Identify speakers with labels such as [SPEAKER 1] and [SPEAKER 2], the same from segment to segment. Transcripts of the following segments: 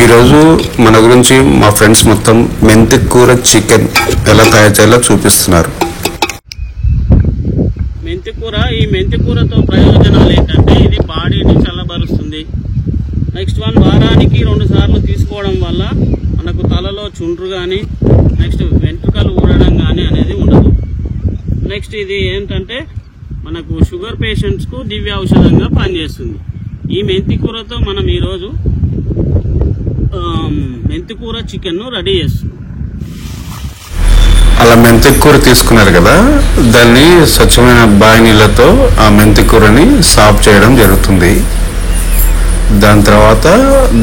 [SPEAKER 1] ఈరోజు మన గురించి మా ఫ్రెండ్స్ మొత్తం మెంతి కూర చికెన్ ఎలా తయారు చేయాలో చూపిస్తున్నారు.
[SPEAKER 2] ఈ మెంతి కూరతో ప్రయోజనాలు ఏంటంటే ఇది బాడీని చల్లబరుస్తుంది. నెక్స్ట్ వారానికి 2 సార్లు తీసుకోవడం వల్ల మనకు తలలో చుండ్రు కానీ నెక్స్ట్ వెంట్రుకలు ఊడడం కానీ అనేది ఉండదు. నెక్స్ట్ ఇది ఏంటంటే మనకు షుగర్ పేషెంట్స్కు దివ్య ఔషధంగా పనిచేస్తుంది. ఈ మెంతి కూరతో మనం ఈరోజు మెంతి కూర చికెన్ రెడీ చేస్తున్నాం.
[SPEAKER 1] అలా మెంతి కూర తీసుకున్నారు కదా, దాన్ని స్వచ్ఛమైన బావి నీళ్ళతో ఆ మెంతి కూరని సాఫ్ చేయడం జరుగుతుంది. దాని తర్వాత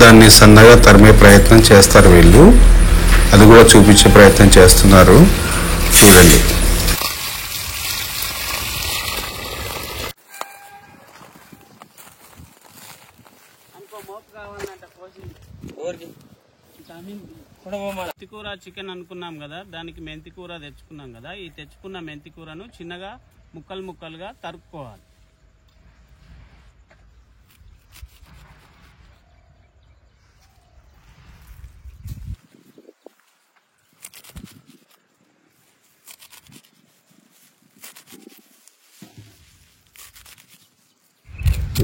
[SPEAKER 1] దాన్ని సన్నగా తరిమే ప్రయత్నం చేస్తారు వీళ్ళు. అది కూడా చూపించే ప్రయత్నం చేస్తున్నారు, చూడండి.
[SPEAKER 2] మెంతి కూర చికెన్ అనుకున్నాం కదా, దానికి మెంతి కూర తెచ్చుకున్నాం కదా. ఈ తెచ్చుకున్న మెంతి కూరను చిన్నగా ముక్కలుగా తరుక్కోవాలి.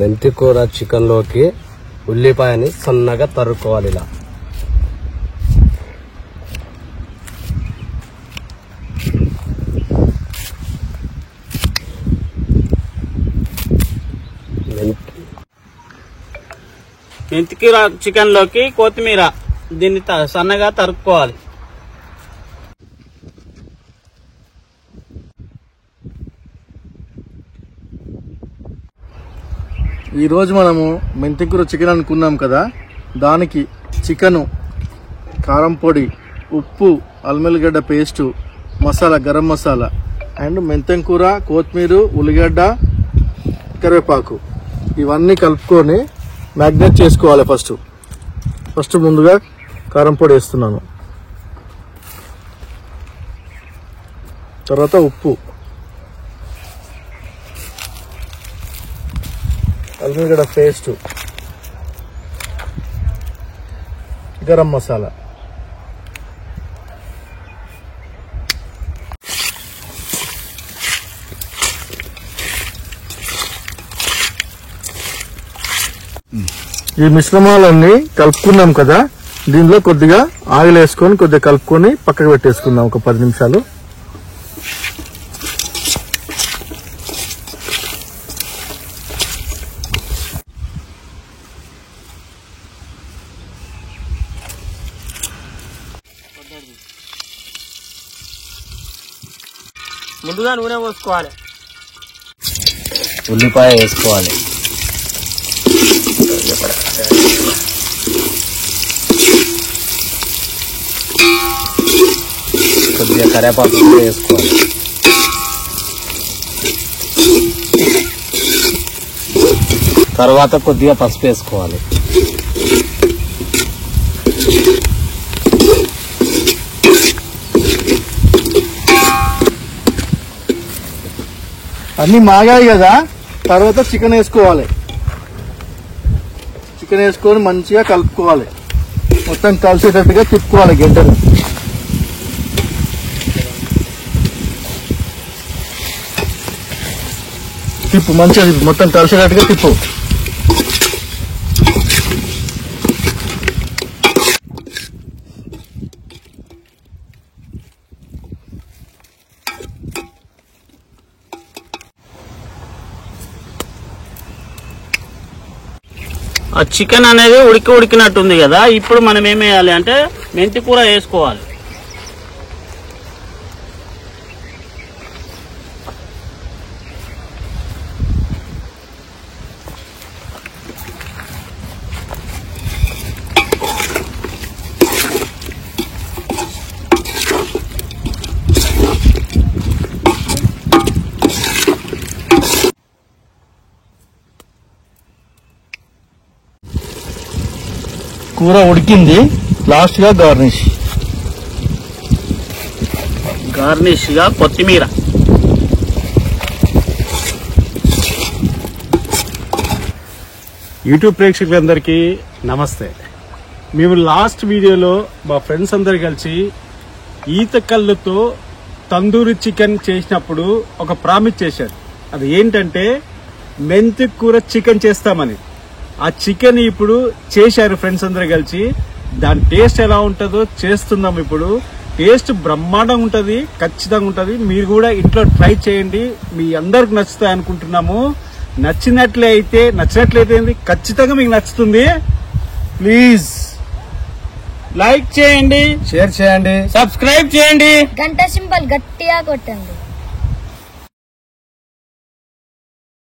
[SPEAKER 3] మెంతి కూర చికెన్ లోకి ఉల్లిపాయని సన్నగా తరుక్కోవాలి. ఇలా
[SPEAKER 2] మెంతి కూర చికెన్ లోకి కొత్తిమీర దీన్ని సన్నగా తరుక్కోవాలి.
[SPEAKER 4] ఈరోజు మనము మెంతి కూర చికెన్ అనుకున్నాం కదా, దానికి చికెను, కారం పొడి, ఉప్పు, అల్లం పేస్టు, మసాలా, గరం మసాలా అండ్ మెంతం కూర, కొత్తిమీర, ఉల్లిగడ్డ, కరివేపాకు ఇవన్నీ కలుపుకొని మ్యాగ్నేట్ చేసుకోవాలి. ఫస్ట్ ముందుగా కారం పొడి వేస్తున్నాను, తర్వాత ఉప్పు, అల్లం పేస్ట్, గరం మసాలా. ఈ మిశ్రమాలన్నీ కలుపుకున్నాం కదా, దీనిలో కొద్దిగా ఆయిల్ వేసుకొని కొద్దిగా కలుపుకొని పక్కకు పెట్టేసుకుందాం ఒక 10 నిమిషాలు.
[SPEAKER 2] ముందుగా నూనె పోసుకోవాలి,
[SPEAKER 3] ఉల్లిపాయ వేసుకోవాలి, కొద్దిగా కరివేపాకు వేసుకోవాలి, తర్వాత కొద్దిగా పసుపు వేసుకోవాలి.
[SPEAKER 4] అన్ని మాగాయి కదా, తర్వాత చికెన్ వేసుకోవాలి. చికెన్ వేసుకొని మంచిగా కలుపుకోవాలి, మొత్తం కలిసేటట్టుగా తిప్పుకోవాలి గంటను. తిప్పు మంచిగా తిప్పు, మొత్తం కలిసేటట్టుగా తిప్పు.
[SPEAKER 2] ఆ చికెన్ అనేది ఉడికినట్టుంది కదా. ఇప్పుడు మనం ఏం వేయాలి అంటే మెంతి కూర వేసుకోవాలి.
[SPEAKER 4] కూర ఉడికింది, లాస్ట్ గా
[SPEAKER 2] గార్నిష్ గా కొత్తిమీర.
[SPEAKER 5] యూట్యూబ్ ప్రేక్షకులందరికీ నమస్తే. మేము లాస్ట్ వీడియోలో మా ఫ్రెండ్స్ అందరు కలిసి ఈత కళ్ళుతో తందూరి చికెన్ చేసినప్పుడు ఒక ప్రామిస్ చేశారు. అది ఏంటంటే మెంతి కూర చికెన్ చేస్తామని. ఆ చికెన్ ఇప్పుడు చేశారు ఫ్రెండ్స్ అందరు కలిసి. దాని టేస్ట్ ఎలా ఉంటుందో చేస్తున్నాం. ఇప్పుడు టేస్ట్ బ్రహ్మాండంగా ఉంటుంది, ఖచ్చితంగా ఉంటుంది. మీరు కూడా ఇంట్లో ట్రై చేయండి, మీ అందరికి నచ్చుతాయి అనుకుంటున్నాము. నచ్చినట్లయితే ఖచ్చితంగా మీకు నచ్చుతుంది. ప్లీజ్ లైక్ చేయండి,
[SPEAKER 3] షేర్ చేయండి,
[SPEAKER 2] సబ్స్క్రైబ్ చేయండి,
[SPEAKER 6] గంట సింబల్ గట్టిగా కొట్టండి.